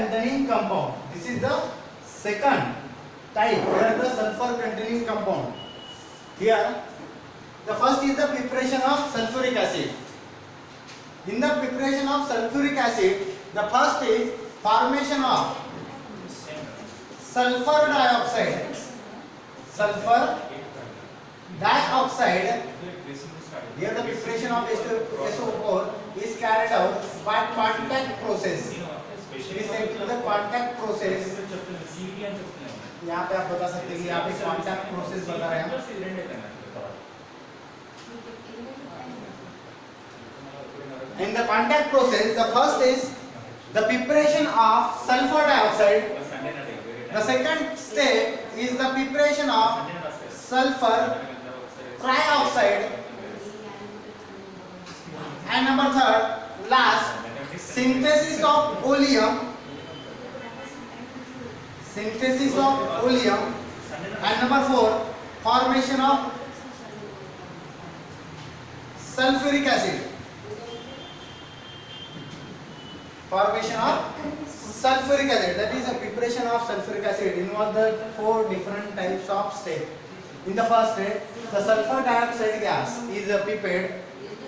containing compound. This is the second type where the sulfur containing compound. Here the first is the preparation of sulfuric acid. In the preparation of sulfuric acid, the first is formation of sulfur dioxide. Sulfur dioxide. Here the preparation of SO4 is carried out by contact process. It is said to the contact process. यहाँ पे आप बता सकते हैं कि यहाँ पे contact process बता रहे हैं. In the contact process, the first is the preparation of sulfur dioxide. The second step is the preparation of sulfur trioxide. And number third, last, synthesis of oleum. Synthesis of oleum. And number four, formation of sulfuric acid. Formation of sulfuric acid, that is the preparation of sulfuric acid involves the four different types of steps. In the first step, the sulfur dioxide gas is prepared.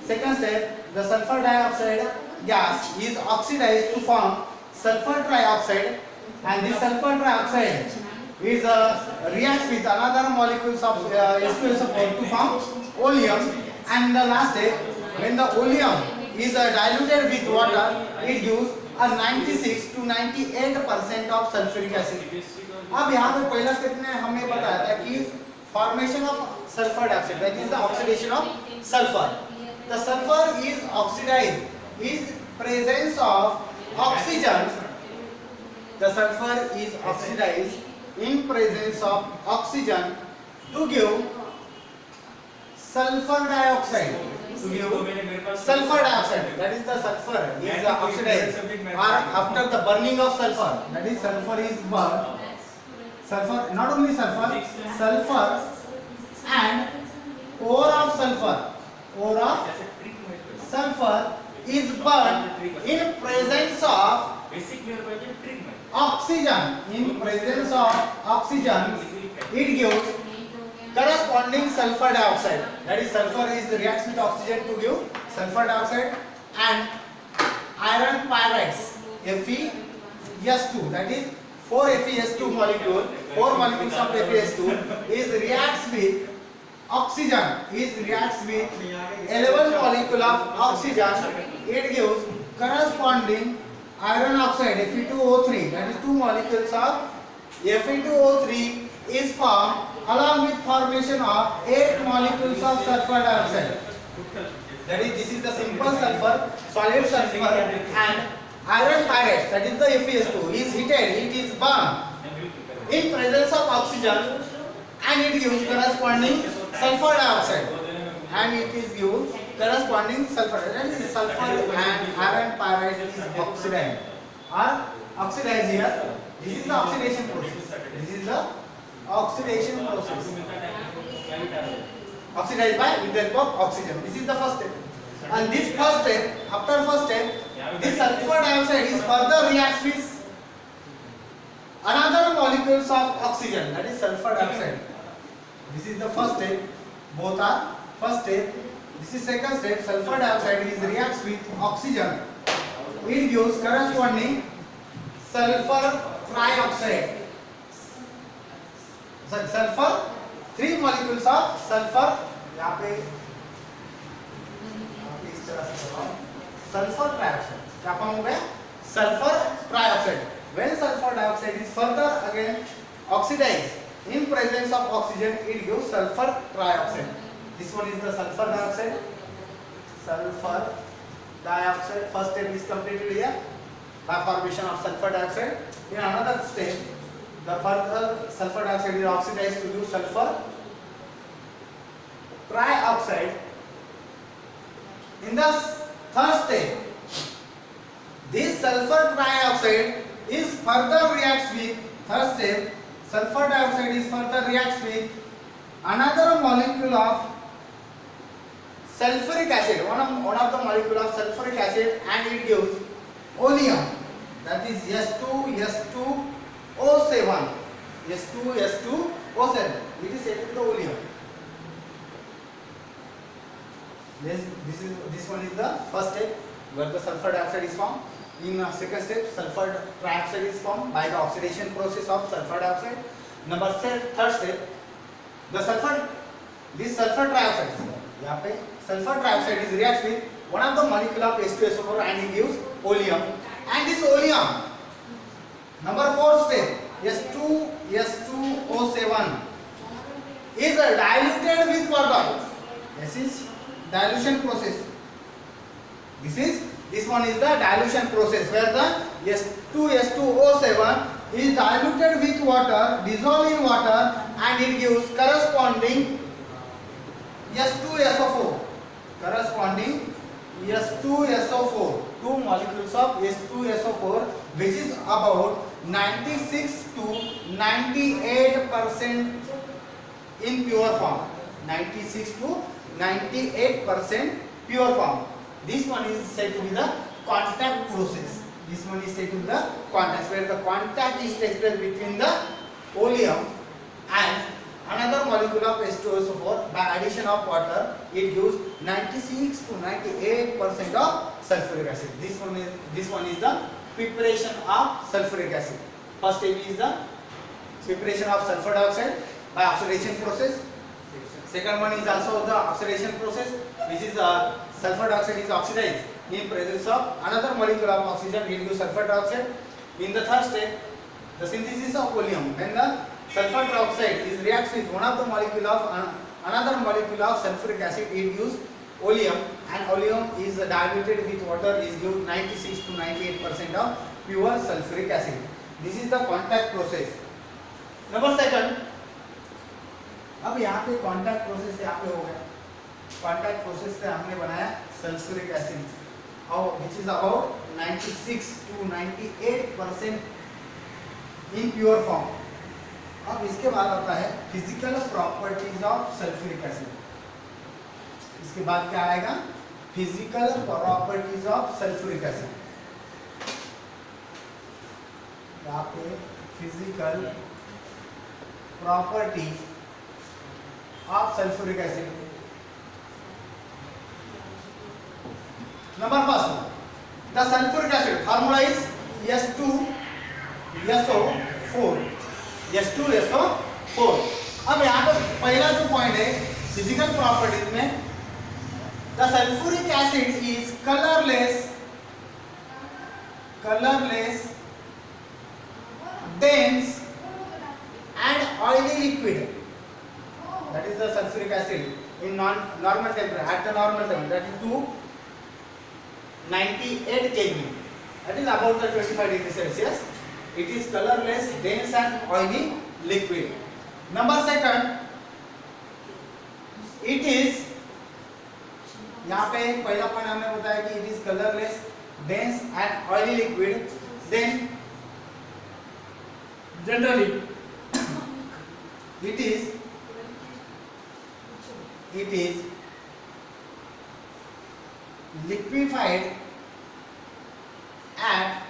Second step, the sulfur dioxide gas is oxidized to form sulfur trioxide, and this sulfur trioxide is reacts with another molecules of H2SO4 to form oleum. And the last step, when the oleum is diluted with water, it gives a 96 to 98% of sulfuric acid. अब यहाँ पे पहला step में हमें बताया था कि formation of sulfur dioxide, that is the oxidation of sulfur. The sulfur is oxidized is presence of oxygen. The sulfur is oxidized in presence of oxygen to give sulfur dioxide. To give sulfur dioxide, that is the sulfur is oxidized, or after the burning of sulfur, that is sulfur is burned. Sulfur, not only sulfur, sulfur and ore of sulfur. Ore of sulfur is burned in presence of oxygen. In presence of oxygen, it gives corresponding sulfur dioxide. That is, sulfur is reacts with oxygen to give sulfur dioxide, and iron pyrites FeS2, that is 4 FeS2 molecule, 4 molecules of FeS2 is reacts with oxygen, is reacts with 11 molecule of oxygen. It gives corresponding iron oxide Fe2O3, that is 2 molecules of Fe2O3 is formed along with formation of 8 molecules of sulfur dioxide. That is, this is the simple sulfur, solid sulfur, and iron pyrite, that is the FeS2, is heated, it is burned in presence of oxygen, and it gives corresponding sulfur dioxide, and it is gives corresponding sulfur. That is, sulfur and iron pyrite is oxidized or oxidized here. This is the oxidation process. This is the oxidation process. Oxidized by with the help of oxygen. This is the first step. And this first step, after first step, this sulfur dioxide is further reacts with another molecules of oxygen, that is sulfur dioxide. This is the first step. Both are first step. This is second step. Sulfur dioxide is reacts with oxygen. It gives corresponding sulfur trioxide. Sulfur, 3 molecules of sulfur. यहाँ पे इस तरह से sulfur trioxide. क्या form हो गया? Sulfur trioxide. When sulfur dioxide is further again oxidized in presence of oxygen, it gives sulfur trioxide. This one is the sulfur dioxide. Sulfur dioxide. First step is completed here by formation of sulfur dioxide. In another step, the further sulfur dioxide is oxidized to give sulfur trioxide. In the third step, this sulfur trioxide is further reacts with third step. Sulfur dioxide is further reacts with another molecule of sulfuric acid, one of the molecule of sulfuric acid, and it gives oleum. that is S2S2O7. S2S2O7. It is said to be the oleum. Yes, this one is the first step where the sulfur dioxide is formed. In second step, sulfur trioxide is formed by the oxidation process of sulfur dioxide. Third step, this sulfur trioxide, यहाँ पे sulfur trioxide is reacts with one of the molecule of H2SO4 and it gives oleum. And this oleum, number fourth step, S2S2O7 is diluted with water. This is dilution process. This one is the dilution process where the S2S2O7 is diluted with water, dissolved in water, and it gives corresponding S2SO4. Corresponding S2SO4. Two molecules of S2SO4, which is about 96 to 98% in pure form. 96 to 98% pure form. This one is said to be the contact process. This one is said to be the contact, where the contact is takes place between the oleum and another molecule of H2SO4. By addition of water, it gives 96 to 98% of sulfuric acid. This one is the preparation of sulfuric acid. First step is the preparation of sulfur dioxide by oxidation process. Second one is also the oxidation process, which is sulfur dioxide is oxidized in presence of another molecule of oxygen, it gives sulfur dioxide. In the third step, the synthesis of oleum. When the sulfur dioxide is reacts with one of the molecule of another molecule of sulfuric acid, it gives oleum, and oleum is diluted with water, is give 96 to 98% of pure sulfuric acid. This is the contact process. Number second, अब यहाँ पे contact process यहाँ पे हो गया. Contact process से हमने बनाया सल्फ्यूरिक एसिड और which is about 96 to 98% in pure form. अब इसके बाद आता है physical properties of sulphuric acid. इसके बाद क्या आएगा? Physical properties of sulphuric acid. यहाँ पे physical properties of sulfuric acid. Number first, the sulfuric acid formula is S2SO4. S2SO4. अब यहाँ पे पहला जो पॉइंट है फिजिकल प्रॉपर्टीज में, the sulfuric acid is colorless, dense and oily liquid. That is the sulfuric acid in normal temperature, at the normal temperature, that is 298 Kelvin. That is about the 25 degrees Celsius. It is colorless, dense and oily liquid. Number second, it is, यहाँ पे पहला point हमने बताया कि it is colorless, dense and oily liquid. Then generally it is liquefied at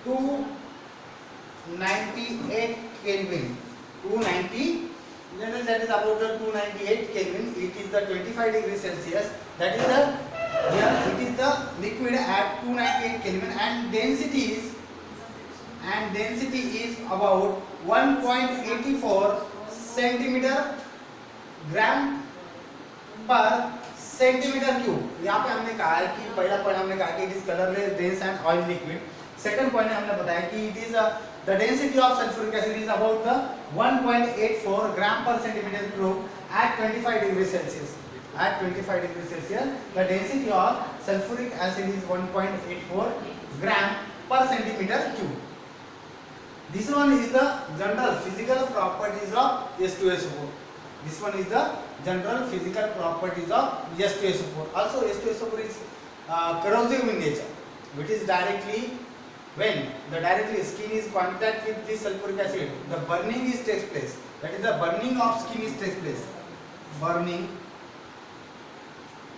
298 Kelvin. 290, that is about the 298 Kelvin. It is the 25 degrees Celsius. That is the, here it is the liquid at 298 Kelvin, and density is about 1.84 centimeter gram per centimetre cube. यहाँ पे हमने कहा है कि पहला point हमने कहा कि it is colourless, dense and oil liquid. Second point हमने बताया कि it is the density of sulphuric acid is about the 1.84 gram per centimetre cube at 25 degree Celsius. At 25 degrees Celsius, the density of sulfuric acid is 1.84 gram per centimeter cube. This one is the general physical properties of S2SO4. This one is the general physical properties of S2SO4. Also, S2SO4 is corrosive in nature, which is directly, when the directly skin is contact with the sulfuric acid, the burning is takes place. That is the burning of skin is takes place. Burning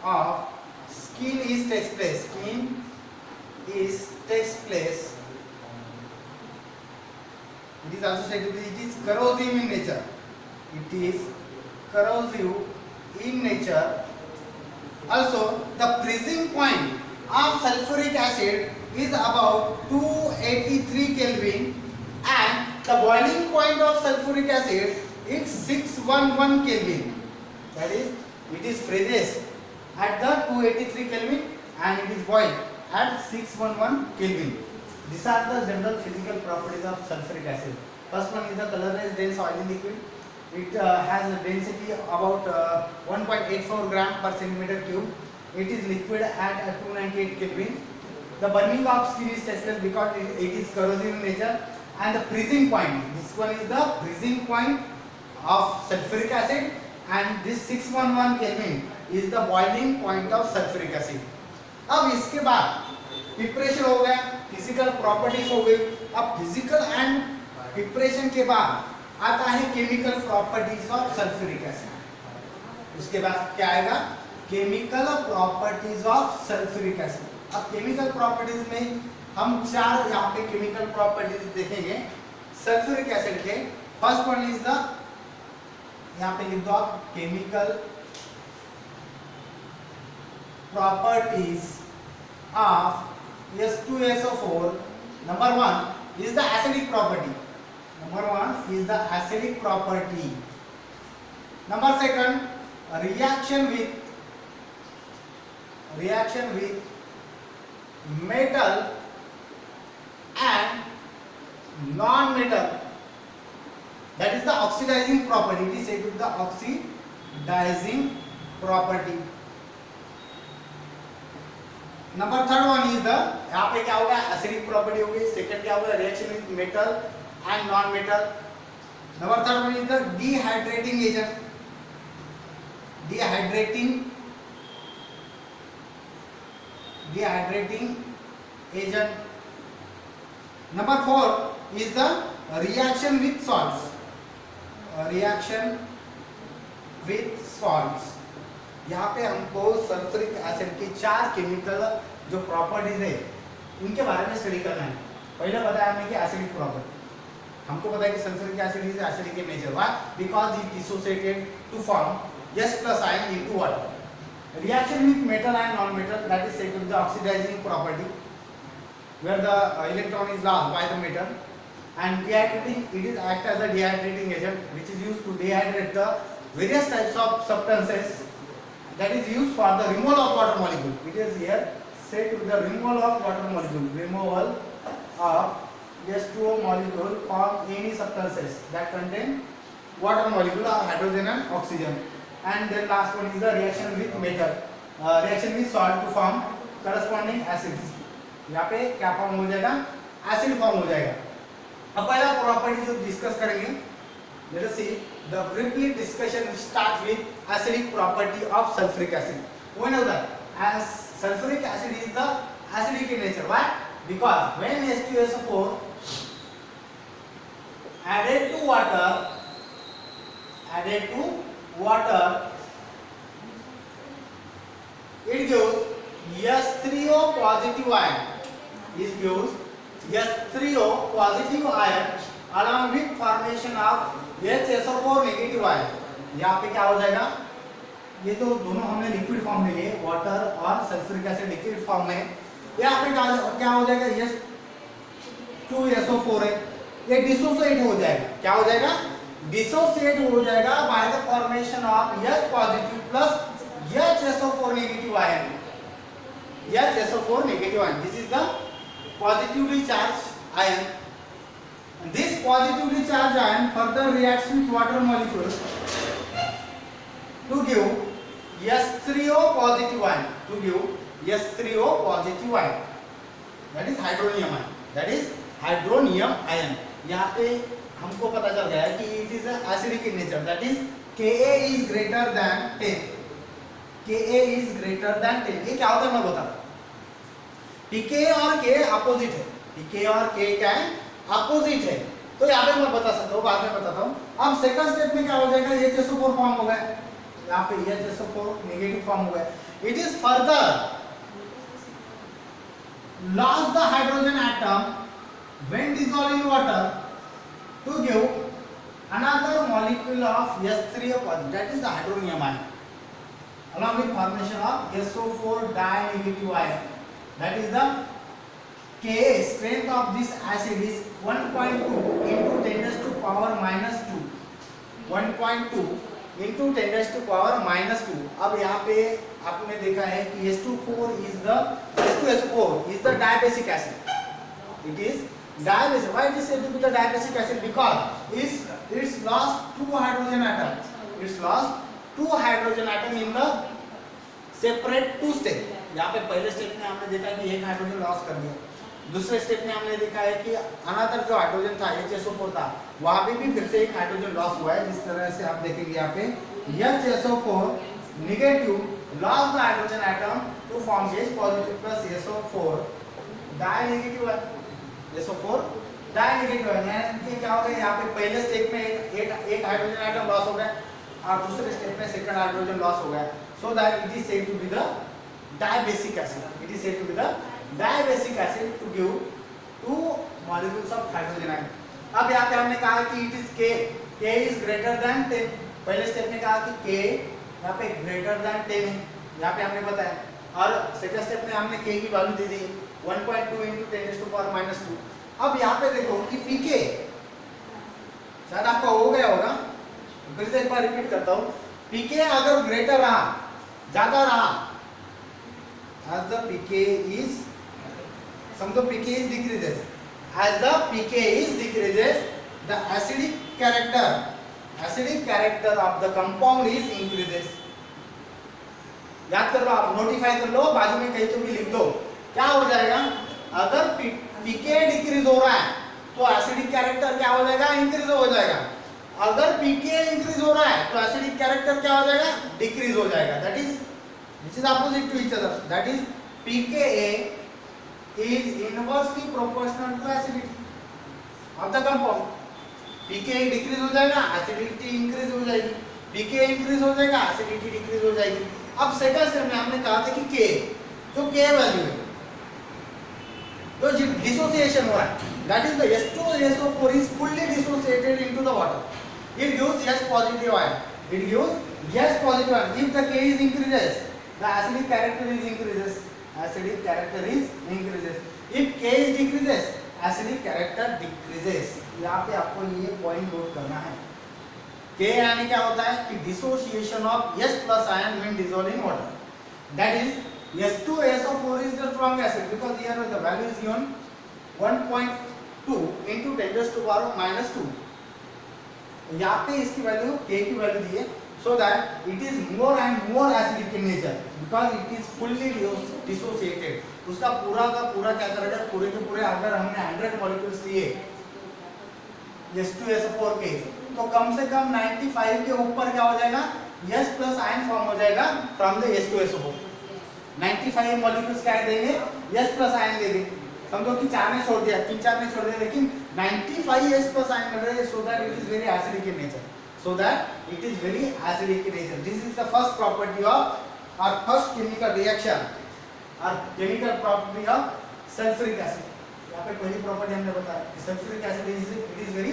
of skin is takes place. Skin is takes place. It is also said to be it is corrosive in nature. It is corrosive in nature. Also, the freezing point of sulfuric acid is about 283 Kelvin and the boiling point of sulfuric acid is 611 Kelvin. That is, it is freezes at the 283 Kelvin and it is boiled at 611 Kelvin. These are the general physical properties of sulfuric acid. First one is the colorless dense oily liquid. It has a density about 1.84 gram per centimeter cube. It is liquid at 298 Kelvin. The burning of skin is tasteless because it is corrosive in nature. And the freezing point, this one is the freezing point of sulfuric acid and this 611 Kelvin is the boiling point of sulfuric acid. अब इसके बाद preparation हो गया, physical properties हो गई. अब physical and preparation के बाद आता है chemical properties of sulphuric acid. उसके बाद क्या आएगा? Chemical properties of sulphuric acid. अब केमिकल प्रॉपर्टीज में हम चार यहाँ पे केमिकल प्रॉपर्टीज देखेंगे सल्फ्यूरिक एसिड के. फर्स्ट वन इज द, यहाँ पे लिख दो आप, chemical properties of H2SO4. Number one is the acidic property. Number one is the acidic property. Number second, reaction with metal and non-metal. That is the oxidizing property. It is said to be the oxidizing property. Number third one is the, यहाँ पे क्या होगा? Acidic property होगी. Second क्या होगा? Reaction with metal and non metal. Number third one is the dehydrating agent. Dehydrating agent. Number four is the reaction with salts. Reaction with salts. यहाँ पे हमको सल्फ्यूरिक एसिड की चार केमिकल जो properties है उनके बारे में स्टडी करना है. पहले बताया हमने कि एसिडिक प्रॉपर्टी. हमको पता है कि sulphuric acid is acidic in nature. Why? Because it dissociated to form H+ ion into water. Reaction with metal and non-metal, that is said to be the oxidizing property, where the electron is lost by the metal. And dehydrating, it is act as a dehydrating agent which is used to dehydrate the various types of substances. That is used for the removal of water molecule. It is here said to be the removal of water molecule. Removal of H2O molecule from any substances that contain water molecule or hydrogen and oxygen. And then last one is the reaction with metal. Reaction with salt to form corresponding acids. यहाँ पे क्या form हो जाएगा? Acid form हो जाएगा. अब पहला property जो डिस्कस करेंगे, let us see the briefly discussion will start with acidic property of sulfuric acid. We know that as sulfuric acid is the acidic in nature. Why? Because when H2SO4 added to water, it gives H3O positive ion. It gives H3O positive ion along with formation of HSO4 negative ion. यहाँ पे क्या हो जाएगा? ये तो दोनों हमने liquid form में लिए, वाटर और सल्फ्यूरिक एसिड लिक्विड फॉर्म में. यहाँ पे क्या हो जाएगा? H2SO4 है, ये डिसोसिएट हो जाएगा. क्या हो जाएगा? डिसोसिएट हो जाएगा by the formation of H positive plus HSO4 negative ion. HSO4 negative ion. This is the positively charge ion. This positively charged ion further reacts with water molecule to give H3O positive ion. That is hydronium ion. यहाँ पे हमको पता चल गया है कि it is acidic in nature. That is Ka is greater than 10. ये क्या होता है मैं बताता हूँ. pK और K अपोजिट है. pK और K क्या है? अपोजिट है. तो यहाँ पे मैं बता सकता हूँ, बाद में बताता हूँ. अब सेकंड स्टेप में क्या हो जाएगा? HSO4 फॉर्म हो गया. यहाँ पे HSO4 नेगेटिव फॉर्म हो गया. It is further lost the hydrogen atom when dissolved in water to give another molecule of S3 positive, that is the hydronium ion, along with formation of SO4 di-negative ion. That is the Ka, strength of this acid is 1.2 into 10 to power minus 2. 1.2 into 10 to power minus 2. अब यहाँ पे आपने देखा है कि S2SO4 is the diabasic acid. It is diabasic. Why it is said to be the diabasic acid? Because it's lost 2 hydrogen atoms. It's lost 2 hydrogen atoms in the separate 2 step. यहाँ पे पहले स्टेप में हमने देखा कि एक hydrogen loss कर दिया, दूसरे स्टेप में हमने देखा है कि अनदर जो हाइड्रोजन था HSO4 था, वहाँ पे भी फिर से एक हाइड्रोजन लॉस हुआ है. जिस तरह से आप देखेंगे यहाँ पे HSO4 negative loss the hydrogen atom to form H positive plus SO4 di negative है. SO4 डाई नेगेटिव है, यानी क्या हो गया यहाँ पे पहले स्टेप में एक हाइड्रोजन एटम लॉस हो गया और दूसरे स्टेप में सेकंड हाइड्रोजन लॉस हो गया. So that it is said to be the diabasic acid. It is said to be the diabasic acid to give 2 molecules of hydrogen ion. अब यहाँ पे हमने कहा कि it is K is greater than 10. पहले step में कहा कि K यहाँ पे greater than 10 है, यहाँ पे हमने बताया. और सेकंड स्टेप में हमने K की value they the 1.2 into 10 to power minus 2. अब यहाँ पे देखो कि pK शायद आपका हो गया होगा, फिर से एक बार रिपीट करता हूँ. pK अगर ग्रेटर रहा, ज्यादा रहा, as the pK is, समझो pK is decreases, as the pK is decreases, the acidic character of the compound is increases. याद कर लो, आप नोटिफाई कर लो, बाजू में कहीं तो भी लिख दो. क्या हो जाएगा, अगर pK डिक्रीज हो रहा है तो एसिडिक कैरेक्टर क्या हो जाएगा, इंक्रीज हो जाएगा. अगर pK इंक्रीज हो रहा है तो एसिडिक कैरेक्टर क्या हो जाएगा, डिक्रीज हो जाएगा. That is which is opposite to each other. That is pKa is inversely proportional to acidity of the compound. pKa decrease हो जाएगा, acidity increase हो जाएगी. pKa increase हो जाएगा, acidity decrease हो जाएगी. अब सेकंड स्टेप में हमने कहा था कि K, जो K वैल्यू है, तो डिसोसिएशन हो रहा है, that is the S2SO4 is fully dissociated into the water. It gives H positive ion. It gives H positive ion. If the K is increases, the acidic character is increases. Acidic character is increases. If K is decreases, acidic character decreases. यहाँ पे आपको ये point note करना है. K यानी क्या होता है कि dissociation of H plus ion when dissolved in water. That is S2SO4 is the strong acid because here the value is given 1.2 into 10 to power minus 2. यहाँ पे इसकी वैल्यू K की वैल्यू दी है. So that it is more and more acidic in nature because it is fully dissociated. उसका पूरा का पूरा क्या करेगा, पूरे के पूरे अगर हमने 100 मॉलिक्यूल्स लिए S2SO4 के, तो कम से कम 95 के ऊपर क्या हो जाएगा, H प्लस आयन फॉर्म हो जाएगा फ्रॉम द S2SO4. 95 मॉलिक्यूल्स क्या देंगे, H प्लस आयन देंगे. समझो कि 4 ने छोड़ दिया, 3-4 ने छोड़ दिया, लेकिन 95 H प्लस आयन मिल रहा है. So that it is very acidic in nature. So that it is very acidic in nature. This is the first property of or first chemical reaction or chemical property of sulfuric acid. यहाँ पे पहली property हमने बताया कि sulfuric acid is very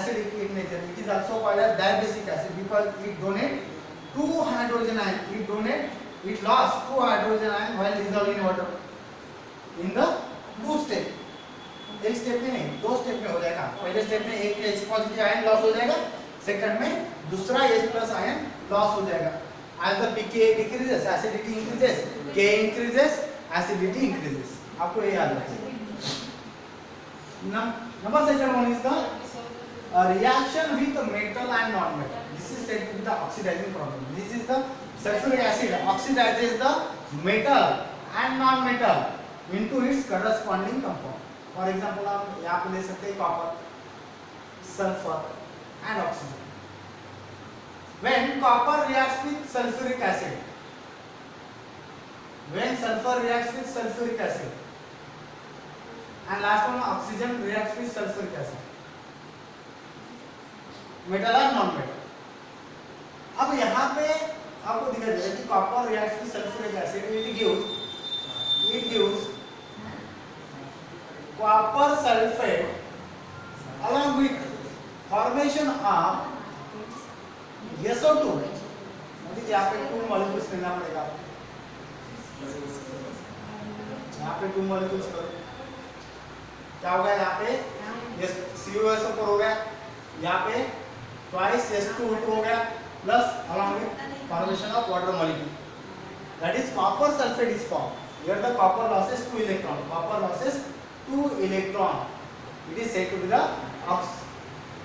acidic in nature. It is also called as diabasic acid because it donate 2 hydrogen ion. It lost 2 hydrogen ion while dissolved in water in the 2 step. एक step में नहीं, 2 step में हो जाएगा. पहले step में एक H positive iron loss हो जाएगा, सेकंड में दूसरा H प्लस आयन लॉस हो जाएगा. As the pK decreases, acidity increases. K increases, acidity increases. आपको ये याद रखिए. Number second one is the reaction with metal and non-metal. This is said to be the oxidizing problem. This is the sulfuric acid oxidizes the metal and non-metal into its corresponding compound. For example, हम यहाँ पे ले सकते हैं copper, sulfur and oxygen. When copper reacts with sulfuric acid, when sulfur reacts with sulfuric acid, and last one oxygen reacts with sulfuric acid, metal or non-metal. अब यहाँ पे आपको दिखाई देगा कि copper reacts with sulfuric acid, it gives copper sulfate along with formation of SO2, मतलब यहाँ पे 2 मॉलिक्यूल्स लेना पड़ेगा, यहाँ पे 2 मॉलिक्यूल्स करो, क्या हो गया यहाँ पे CuSO4 हो गया, यहाँ पे twice H2O2 हो गया, plus along with formation of water molecule, that is copper sulfate is formed. Here the copper losses 2 electron, copper losses 2 electron, it is said to be the ox.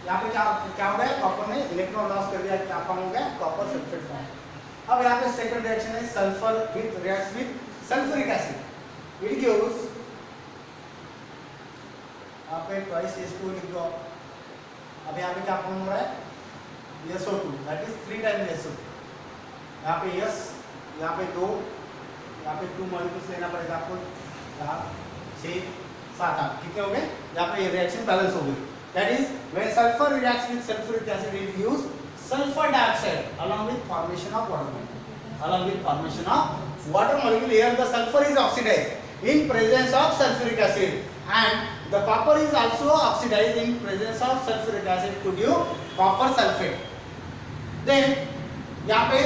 यहाँ पे क्या हो गया, कॉपर ने electron loss कर दिया, क्या form हो गया, कॉपर सल्फेट फॉर्म। अब यहाँ पे सेकंड रिएक्शन है sulphur with reacts with sulphuric acid, it gives, आप पे ट्वाइस H2O लिख दो। अब यहाँ पे क्या फॉर्म हो रहा है, SO2, that is 3 times SO2, यहाँ पे S, यहाँ पे 2, यहाँ पे 2 मॉलिक्यूल्स लेना पड़ेगा आपको, 4 6 7 8, कितने हो गए, यहाँ पे ये रिएक्शन बैलेंस हो गई। That is, when sulfur reacts with sulfuric acid, it gives sulfur dioxide along with formation of water molecule. Along with formation of water molecule, here the sulfur is oxidized in presence of sulfuric acid, and the copper is also oxidized in presence of sulfuric acid to give copper sulfate. Then, यहाँ पे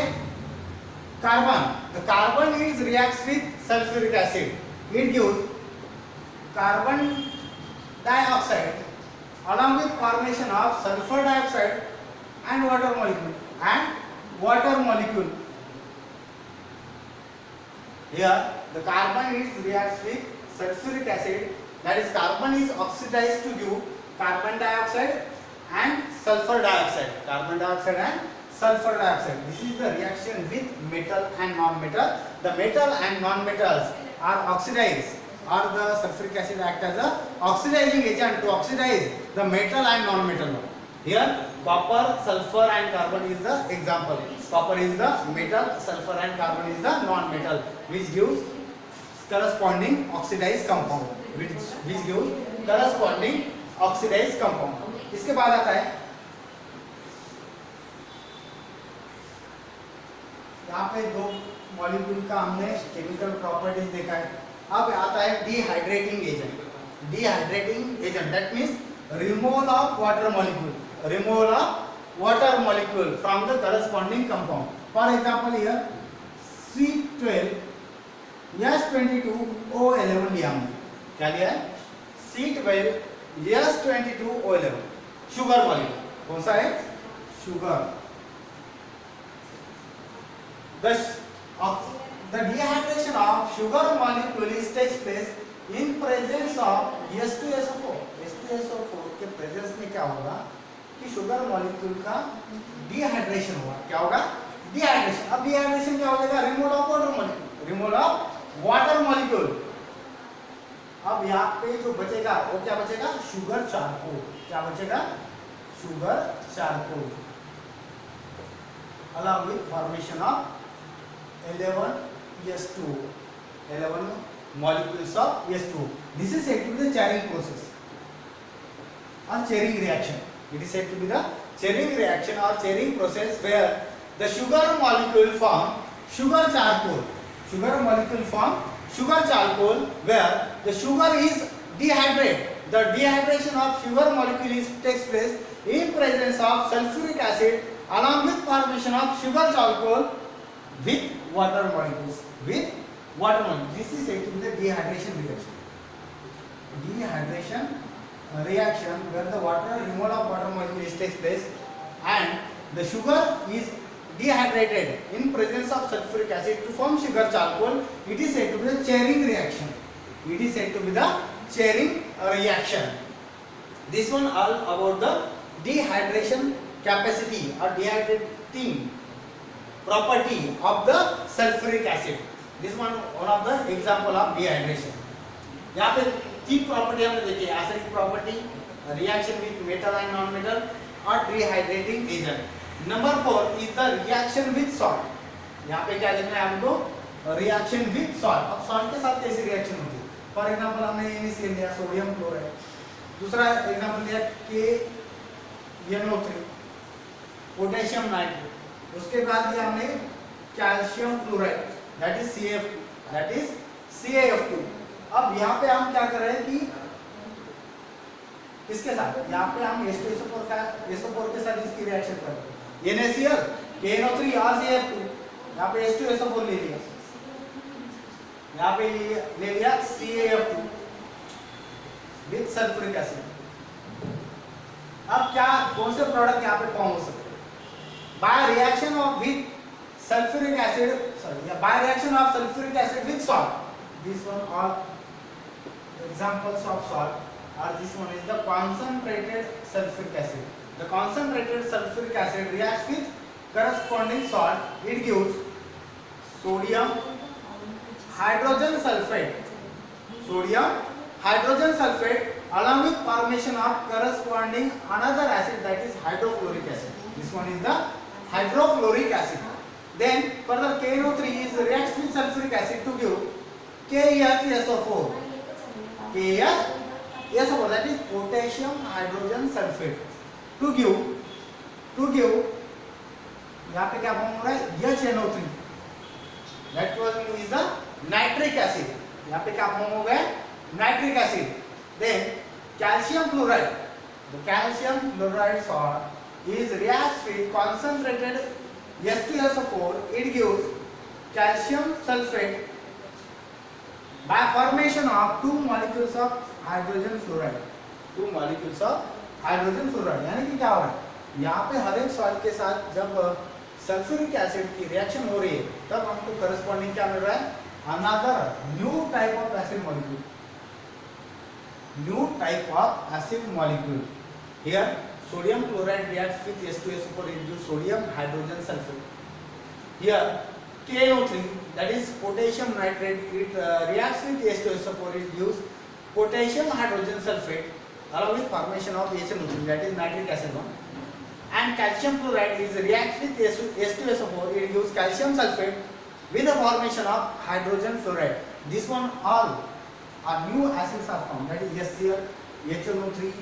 carbon, the carbon is reacts with sulfuric acid. It gives carbon dioxide along with formation of sulfur dioxide and water molecule. Here the carbon is reacts with sulfuric acid, that is carbon is oxidized to give carbon dioxide and sulfur dioxide, carbon dioxide and sulfur dioxide. This is the reaction with metal and non-metal. The metal and non-metals are oxidized, or the sulfuric acid act as a oxidizing agent to oxidize the metal and non-metal. Here copper, sulfur and carbon is the example. Copper is the metal, sulfur and carbon is the non-metal, which gives corresponding oxidized compound, which gives corresponding oxidized compound. इसके बाद आता है, यहाँ पे 2 molecule का हमने chemical properties देखा है। अब आता है dehydrating agent. Dehydrating agent that means removal of water molecule, removal of water molecule from the corresponding compound. For example here C12H22O11 लिया हमने, क्या लिया है, C12H22O11 शुगर मॉलिक्यूल। कौन सा है, sugar. The dehydration of sugar molecule takes place in presence of H2SO4. H2SO4 के presence में क्या होगा कि शुगर मॉलिक्यूल का डिहाइड्रेशन होगा। क्या होगा, डिहाइड्रेशन। अब डिहाइड्रेशन क्या हो जाएगा, removal of water molecule, removal of water molecule. अब यहाँ पे जो बचेगा वो क्या बचेगा, शुगर चारकोल। क्या बचेगा, sugar charcoal along with formation of 11 molecules of H2O. This is said to be the Charing process or Charing reaction. It is said to be the Charing reaction or Charing process where the sugar molecule form sugar charcoal. Sugar molecule form sugar charcoal where the sugar is dehydrated. The dehydration of sugar molecule takes place in presence of sulfuric acid along with formation of sugar charcoal with water molecules. With water molecules. This is said to be the dehydration reaction. Dehydration reaction where the water removal of water molecules takes place and the sugar is dehydrated in presence of sulfuric acid to form sugar charcoal. It is said to be the Charing reaction. It is said to be the Charing reaction. This one all about the dehydration capacity or dehydrating property of the sulfuric acid. This one of the example of dehydration. यहाँ पे 3 property हमने देखी है, acidic property, reaction with metal and non metal और dehydrating agent. Number 4 is the reaction with salt. यहाँ पे क्या देखना है हमको, रिएक्शन विद सॉल्ट। अब सॉल्ट के साथ कैसी रिएक्शन होती है, फॉर एग्जांपल हमने NaCl लिया, सोडियम क्लोराइड। दूसरा एग्जांपल लिया KNO3, पोटेशियम नाइट्रेट। उसके बाद लिया हमने calcium chloride, that is CaF2। अब यहाँ पे हम क्या कर रहे हैं कि किसके साथ? यहाँ पे हम H2SO4 का SO4 के साथ इसकी रिएक्शन करते हैं। NaCl KNO3 RCF2, यहाँ पे H2SO4 ले लिया, यहाँ पे ले लिया CaF2 विद सल्फ्यूरिक एसिड। अब क्या कौन से प्रोडक्ट यहाँ पे फॉर्म हो सकते हैं? By reaction of with sulfuric acid, by reaction of sulfuric acid with salt. This one all examples of salt, or this one is the concentrated sulfuric acid. The concentrated sulfuric acid reacts with corresponding salt. It gives sodium hydrogen sulfate, along with formation of corresponding another acid, that is hydrochloric acid. This one is the hydrochloric acid. Then further KNO3 is reacts with sulfuric acid to give KHSO4. KHSO4, that is potassium hydrogen sulfate. To give यहाँ पे क्या form हो रहा है? HNO3. That one is the nitric acid. यहाँ पे क्या form हो गया? Nitric acid. Then calcium chloride. The calcium chloride salt is reacts with concentrated H2SO4. It gives calcium sulfate by formation of two molecules of hydrogen fluoride. यानी कि क्या हो रहा है? यहाँ पे हर एक सॉल्ट के साथ जब सल्फ्यूरिक एसिड की रिएक्शन हो रही है तब हमको करस्पॉन्डिंग क्या मिल रहा है? Another new type of acid molecule. Here sodium chloride reacts with H2SO4, it gives sodium hydrogen sulfate. Here KNO3, that is potassium nitrate, it reacts with H2SO4, it gives potassium hydrogen sulfate along with formation of HNO3, that is nitric acid one. And calcium chloride is reacts with H2SO4, it gives calcium sulfate with the formation of hydrogen fluoride. This one all are new acids are formed, that is HCl, HNO3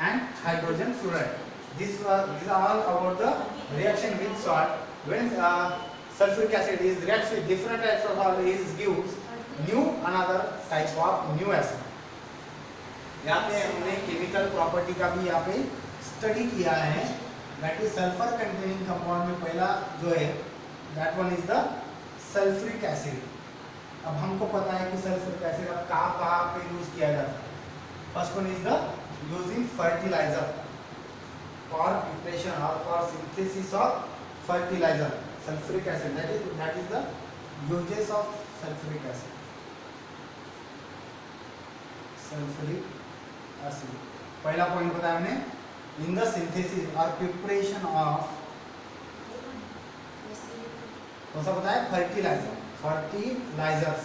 and hydrogen fluoride. These are all about the reaction with salt. When sulfuric acid is reacts with different types of salt, it gives another type of new acid. यहाँ पे हमने chemical property का भी यहाँ पे study किया है, that is sulphur containing compound में पहला जो है that one is the sulphuric acid. अब हमको पता है कि सल्फ्यूरिक एसिड अब कहाँ पे यूज किया जाता है। First one is the using fertilizer for preparation और for synthesis of fertilizer. Sulphuric acid that is the uses of sulphuric acid. Sulphuric acid पहला पॉइंट बताया हमने, इन द सिंथेसिस और प्रिपरेशन ऑफ कौन सा बताया? Fertilizers.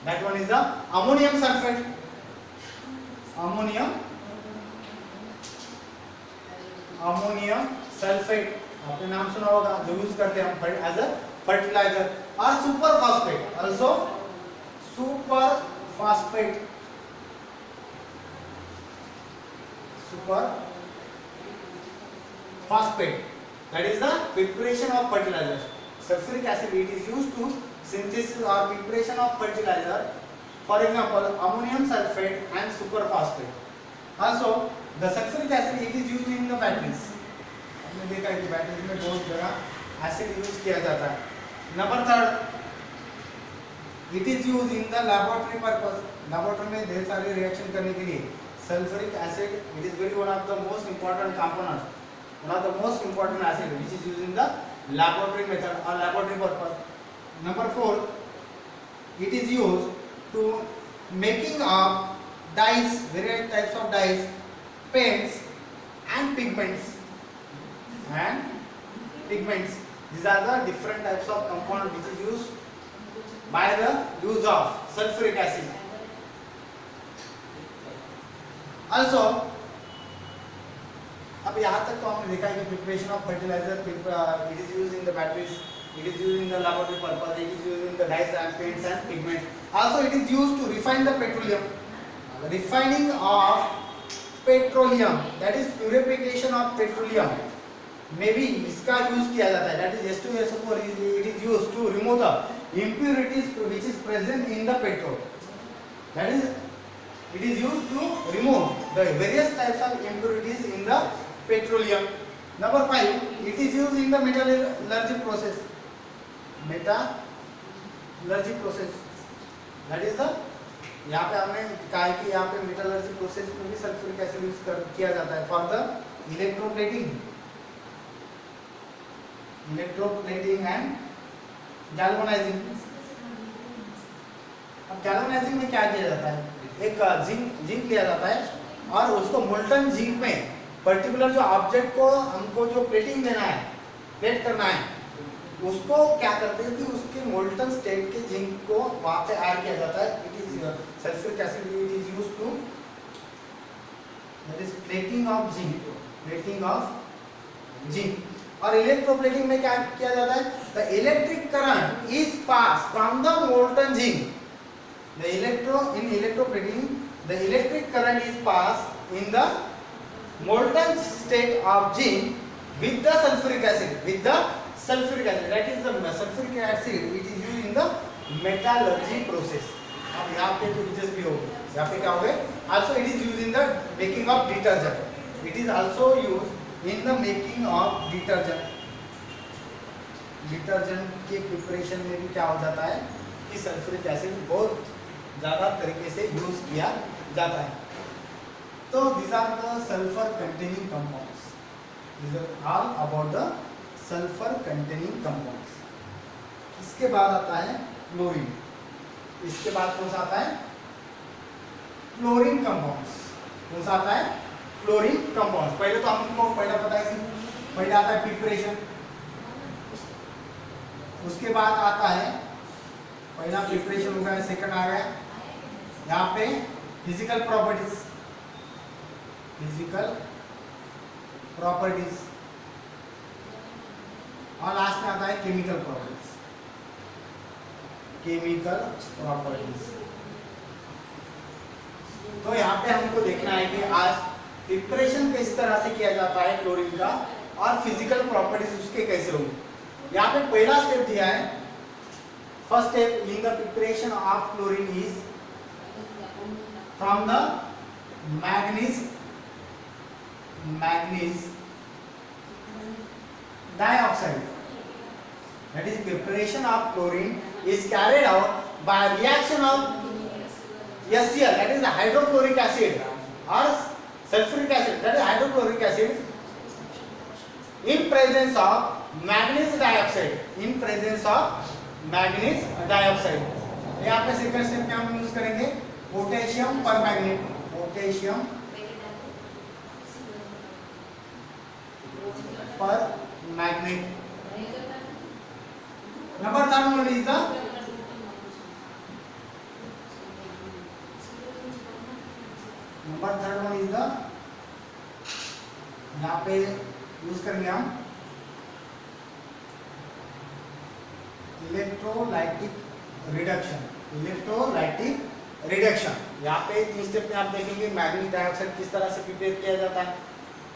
That one is the ammonium sulphate. Ammonium sulphate आपने नाम सुना होगा, जो यूज करते हैं हम एज अ फर्टिलाइजर। और super phosphate, also super phosphate that is the preparation of fertilizer. Sulfuric acid, it is used to synthesis or preparation of fertilizer, for example ammonium sulfate and superphosphate. Also the sulfuric acid, it is used in the batteries. हमने देखा है कि batteries में बहुत जगह acid use किया जाता है। Number third, it is use in the laboratory purpose. Laboratory में ढेर सारे रिएक्शन करने के लिए sulphuric acid, it is very one of the most important component, one of the most important acid which is used in the laboratory method और laboratory purpose. Number four, it is used to making of dyes, various types of dyes, paints and pigments. These are the different types of compound which is used by the use of sulfuric acid. Also, अब यहाँ तक तो हमने देखा है कि preparation of fertiliser, it is used in the batteries, it is used in the laboratory purpose, it is used in the dyes and paints and pigments. Also, it is used to refine the petroleum. Refining of petroleum, that is purification of petroleum. Maybe इसका use किया जाता है, that is H2SO4, it is used to remove the impurities which is present in the petrol, that is It is used to remove the various types of impurities in the petroleum. Number 5, it is used in the metallurgy process. Metallurgy process. That is the, यहाँ पे हमने कहा है कि यहाँ पे metallurgy process में भी सल्फ्यूरिक एसिड यूज किया जाता है for the electroplating and galvanising. अब गैल्वेनाइजिंग में क्या किया जाता है, एक जिंक लिया जाता है और उसको मोल्टन जिंक में पर्टिकुलर जो ऑब्जेक्ट को हमको जो प्लेटिंग देना है, प्लेट करना है, उसको क्या करते हैं कि उसके मोल्टन स्टेट के जिंक को वहां पे ऐड किया जाता है. It is sulphuric acid it is used to that is plating of zinc. और इलेक्ट्रोप्लेटिंग में क्या किया जाता है, the electric current is pass from the molten zinc. The electroplating the electric current is pass in the molten state of zinc with the sulfuric acid. That is the sulfuric acid. It is used in the metallurgy process. अब यहाँ पे तो दिलचस्पी होगी, यहाँ पे क्या होगा, also it is used in the making of detergent. It is also used in the making of detergent. Detergent के प्रिपरेशन में भी क्या हो जाता है कि सल्फ्यूरिक एसिड बहुत ज़्यादा तरीके से यूज किया जाता है. So these are the sulfur containing compounds. These are all about the sulfur containing compounds. इसके बाद आता है क्लोरीन. इसके बाद कौन सा आता है, क्लोरीन कंपाउंड्स. कौन सा आता है, क्लोरीन कंपाउंड्स. पहले तो हमको पहले पता है कि पहले आता है प्रिपरेशन, उसके बाद आता है पहला प्रिपरेशन हो गया, सेकंड आ गया यहाँ पे फिजिकल प्रॉपर्टीज और लास्ट में आता है केमिकल प्रॉपर्टीज. तो यहाँ पे हमको देखना है कि आज प्रिपरेशन किस तरह से किया जाता है क्लोरीन का और फिजिकल प्रॉपर्टीज उसके कैसे होंगे. यहाँ पे पहला स्टेप दिया है, first step in the preparation of chlorine is from the manganese dioxide. That is preparation of chlorine is carried out by reaction of HCl, that is the hydrochloric acid, or sulfuric acid, that is hydrochloric acid, in presence of manganese dioxide. यहाँ पे second step में हम use करेंगे potassium permanganate. Number third one is the यहाँ पे use करेंगे हम electrolytic reduction. यहाँ पे 3 स्टेप में आप देखेंगे मैग्नीज डाइऑक्साइड किस तरह से प्रिपेयर किया जाता है.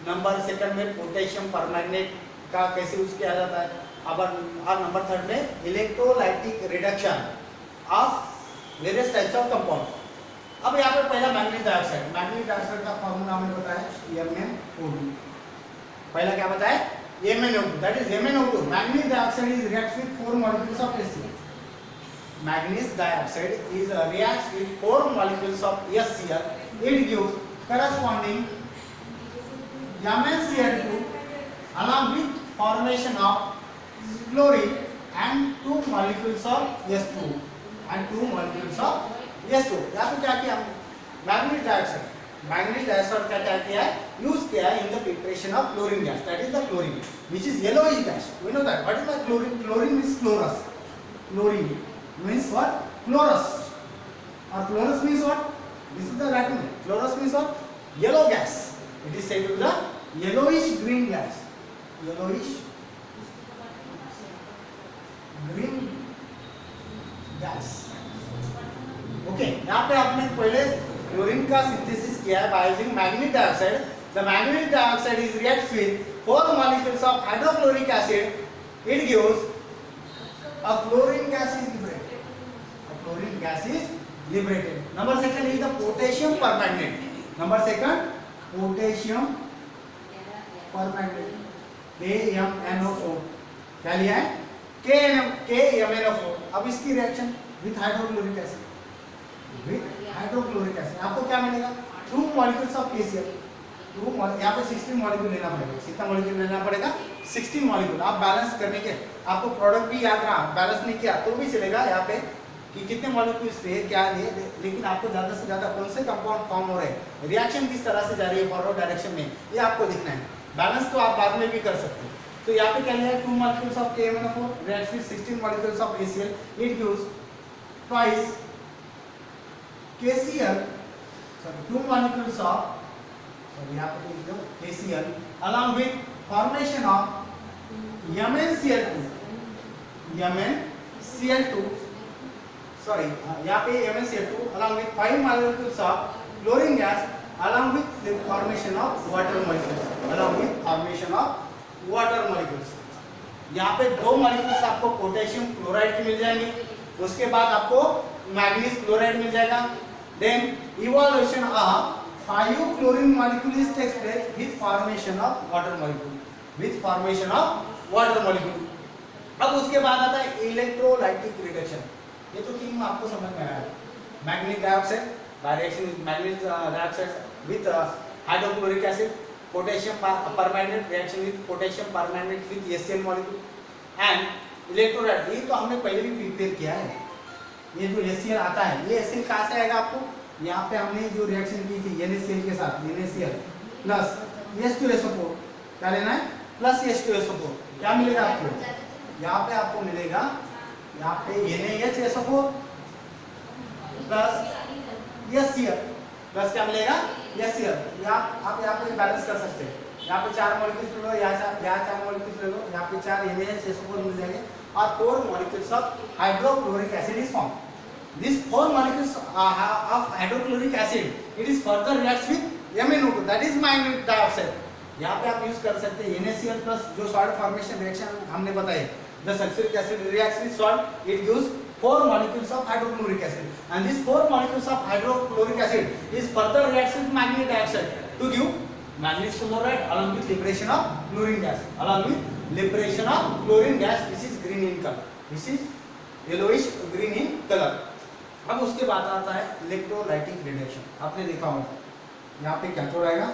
नंबर सेकंड में पोटेशियम परमैंगनेट का कैसे यूज किया जाता है. और नंबर थर्ड में electrolytic reduction of various types of compound. अब यहाँ पे पहला मैग्नीज डाइऑक्साइड का फॉर्मूला हमें पता है MnO2. पहला क्या पता है, MnO2, that is MnO2. Manganese dioxide is reacts with 4 molecules of HCl. Manganese dioxide is reacts with 4 molecules of HCl. It gives corresponding MnCl2 along with formation of chlorine and 2 molecules of S2 and 2 molecules of S2. यहाँ पे क्या किया, manganese dioxide का क्या किया है, use किया है in the preparation of chlorine gas. That is the chlorine which is yellowish gas. We know that. What is the chlorine? Chlorine means chloros. Chlorine means what, chloros. और chloros means what, this is the Latin. Chloros means what, yellow gas. It is said to the yellowish green gas. Okay, यहाँ पे आपने पहले chlorine का synthesis किया है by using manganese dioxide. The manganese dioxide is reacts with 4 molecules of hydrochloric acid. It gives a chlorine gas is liberated. liberated. Number second is the potassium permanganate. Number second, potassium permanganate, KMnO4. क्या लिया है? KMnO4. अब इसकी reaction with hydrochloric acid, आपको क्या मिलेगा? 2 molecules of KCl. यहाँ पे 16 मॉलिक्यूल लेना पड़ेगा. कितना मॉलिक्यूल लेना पड़ेगा? 16 मॉलिक्यूल. आप बैलेंस करने के, आपको प्रोडक्ट भी याद रहा, बैलेंस नहीं किया तो भी चलेगा यहाँ पे कि कितने मॉलिक्यूल्स थे क्या लिए, लेकिन आपको ज़्यादा से ज़्यादा कौन से कंपाउंड फॉर्म हो रहे हैं, रिएक्शन किस तरह से जा रही है फॉरवर्ड डायरेक्शन में, ये आपको दिखना है. बैलेंस तो आप बाद में भी कर सकते हो. तो यहाँ पे क्या लिया है? 2 molecules of KMnO4 reacts with 16 molecules of ACl. It gives twice KCl, 2 molecules of, यहाँ पे लिख दो KCl along with formation of MnCl2, यहाँ पे MnCl2 along with 5 molecules of chlorine gas along with the formation of water molecules. यहाँ पे 2 molecules आपको potassium chloride की मिल जाएंगे, उसके बाद आपको मैग्नीज क्लोराइड मिल जाएगा. Then evaluation of 5 chlorine molecules takes place with formation of water molecule. अब उसके बाद आता है इलेक्ट्रोलाइटिक रिडक्शन. ये तो तीन आपको समझ में आया. Manganese dioxide, reaction with manganese dioxide with hydrochloric acid, potassium permanganate reaction with potassium permanganate with HCl molecule and electrolyte. ये तो हमने पहले भी प्रिपेयर किया है. ये जो HCl आता है, ये HCl कहाँ से आएगा आपको? यहाँ पे हमने जो रिएक्शन की थी NaCl के साथ, NaCl प्लस H2SO4, क्या लेना है? Plus H2SO4. क्या मिलेगा आपको? यहाँ पे आपको मिलेगा, यहाँ पे NaHSO4 प्लस HCl प्लस क्या मिलेगा? HCl. आप यहाँ पे बैलेंस कर सकते हैं. यहाँ पे 4 मॉलिक्यूल्स ले लो, यहाँ 4 मॉलिक्यूल्स ले लो, यहाँ पे 4 NaHSO4 मिल जाएंगे और 4 molecules of hydrochloric acid is formed. These 4 molecules of hydrochloric acid, it is further reacts with MnO2, that is manganese dioxide. यहाँ पे आप यूज कर सकते हैं NaCl प्लस जो सॉल्ट फॉर्मेशन रिएक्शन हमने बताया. The sulfuric acid reacts with salt, it gives 4 molecules of hydrochloric acid, and these 4 molecules of hydrochloric acid is further reacts with manganese dioxide to give manganese chloride along with liberation of chlorine gas, which is green in color, which is yellowish green in color. अब उसके बाद आता है electrolytic reduction. आपने देखा होगा यहाँ पे कैथोड आएगा,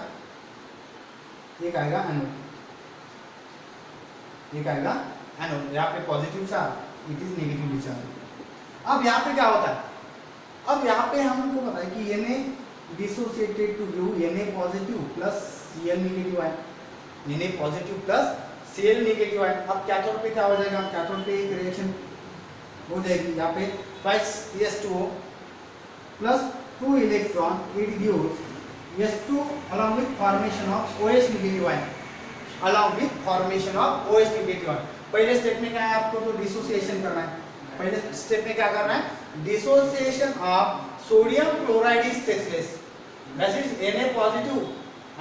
एक आएगा एनोड, एक आएगा एनोड. यहाँ पे positive charge, it is negative charge. अब यहाँ पे क्या होता है? अब यहाँ पे हमको पता है कि Na dissociated to give Na positive plus Cl negative ion, Na positive plus Cl negative ion. अब कैथोड पे क्या हो जाएगा? कैथोड पे एक रिएक्शन हो जाएगी. यहाँ पे twice H2O plus 2 electron, it gives H2 along with formation of OH negative ion, पहले स्टेप में क्या है? आपको तो डिसोसिएशन करना है. पहले स्टेप में क्या करना है? Dissociation of sodium chloride is takes place, that is Na positive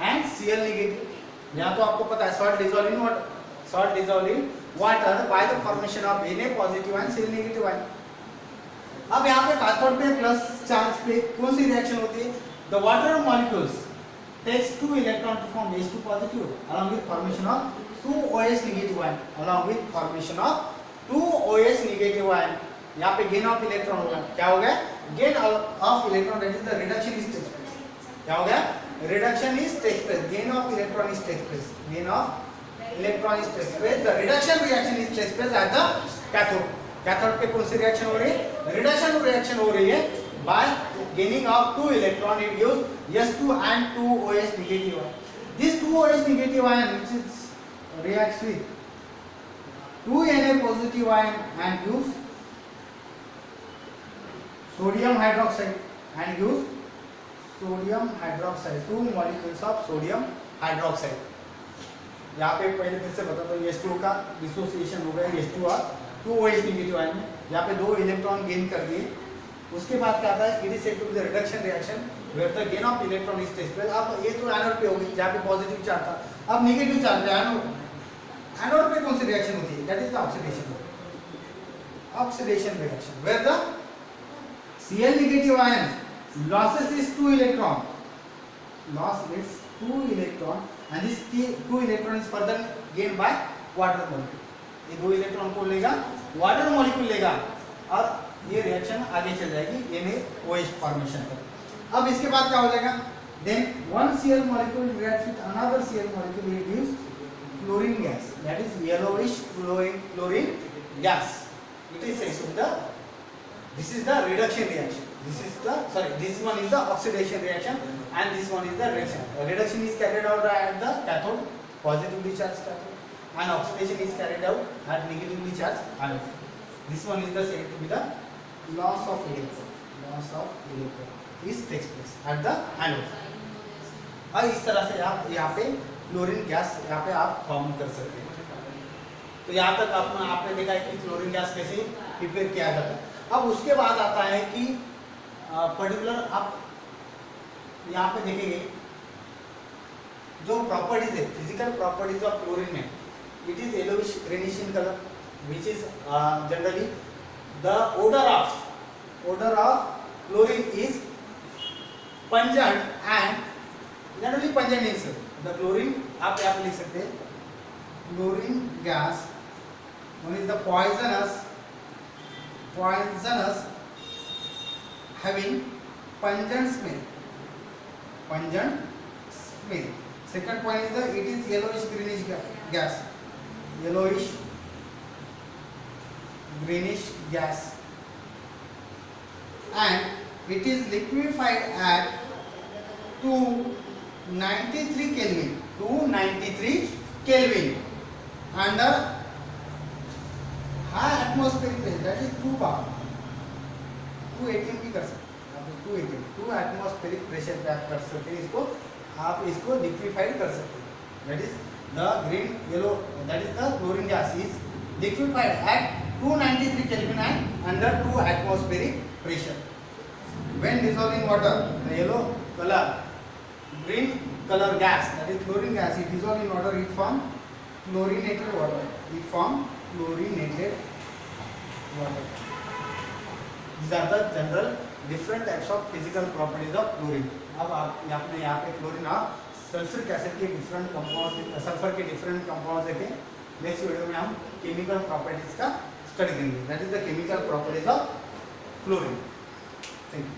and Cl negative. यहाँ तो आपको पता है salt dissolved in water by the formation of Na positive and Cl negative ion. अब यहाँ पे कैथोड पे प्लस चार्ज पे कौन सी रिएक्शन होती है? The water molecules takes 2 electron to form H2 positive along with formation of 2 OH negative ion, यहाँ पे गेन ऑफ इलेक्ट्रॉन होगा. क्या हो गया? Gain of electron, that is the reduction is takes place. क्या हो गया? Reduction is takes place. Gain of electron is takes place. The reduction reaction is takes place at the cathode. Cathode पे कौन सी reaction हो रही है? Reduction reaction हो रही है by gaining of 2 electron, it gives S2 and 2 OH negative ion. This 2 OH negative ion which is reacts with 2 Na positive ion and gives sodium hydroxide, 2 molecules of sodium hydroxide. यहाँ पे पहले फिर से बता दो, H2 का dissociation हो गया H2 और 2 OH नेगेटिव आयन में. यहाँ पे 2 इलेक्ट्रॉन गेन कर दिए. उसके बाद क्या आता है? It is said to be the reduction reaction where the gain of electron is takes place. अब ये तो एनोड पे होगी जहाँ पे पॉजिटिव चार्ज था. अब नेगेटिव चार्ज पे एनोड पे कौन सी रिएक्शन होती है? That is the oxidation reaction where the Cl negative ion losses is 2 electron. Loss is 2 electron and this 2 electron is further gained by water molecule. ये 2 electron को लेगा वाटर मॉलिक्यूल लेगा और ये रिएक्शन आगे चल जाएगी यानी OH फॉर्मेशन तक. अब इसके बाद क्या हो जाएगा? Then one Cl molecule reacts with another Cl molecule, it gives chlorine gas, that is yellowish chlorine gas. It is said to be the, this is the reduction reaction. This one is the oxidation reaction and this one is the reaction. Reduction is carried out at the cathode, positively charged cathode, and oxidation is carried out at negatively charged anode. This one is the said to be the loss of electron. Loss of electron is takes place at the anode. और इस तरह से आप यहाँ पे chlorine gas यहाँ पे आप फॉर्म कर सकते हैं. तो यहाँ तक आपने देखा है कि क्लोरीन गैस कैसे प्रिपेयर किया जाता है. अब उसके बाद आता है कि पर्टिकुलर आप यहाँ पे देखेंगे जो प्रॉपर्टीज है, फिजिकल प्रॉपर्टीज ऑफ क्लोरीन में, it is yellowish greenish in colour, which is generally the odor of chlorine is pungent and generally pungent means the chlorine आप यहाँ पे लिख सकते हैं chlorine gas one is the poisonous having pungent smell. Second point is the it is yellowish greenish gas, yellowish greenish gas, and it is liquefied at 293 Kelvin under high atmospheric pressure, that is 2 bar, 218 भी कर सकते हैं, 2 atmospheric pressure पे आप कर सकते हैं इसको, आप इसको liquefied कर सकते हैं. That is the green yellow, that is the chlorine gas is liquefied at 293 Kelvin and under 2 atmospheric pressure. When dissolved in water, the yellow color, green color gas, that is chlorine gas, it dissolved in water, it form chlorinated water. These are the general different types of physical properties of chlorine. अब आप यहाँ पे chlorine आप sulphuric acid के different compound, sulphur के different compound देखें. Next video में हम केमिकल प्रॉपर्टीज का स्टडी करेंगे, that is the chemical properties of chlorine. Thank you.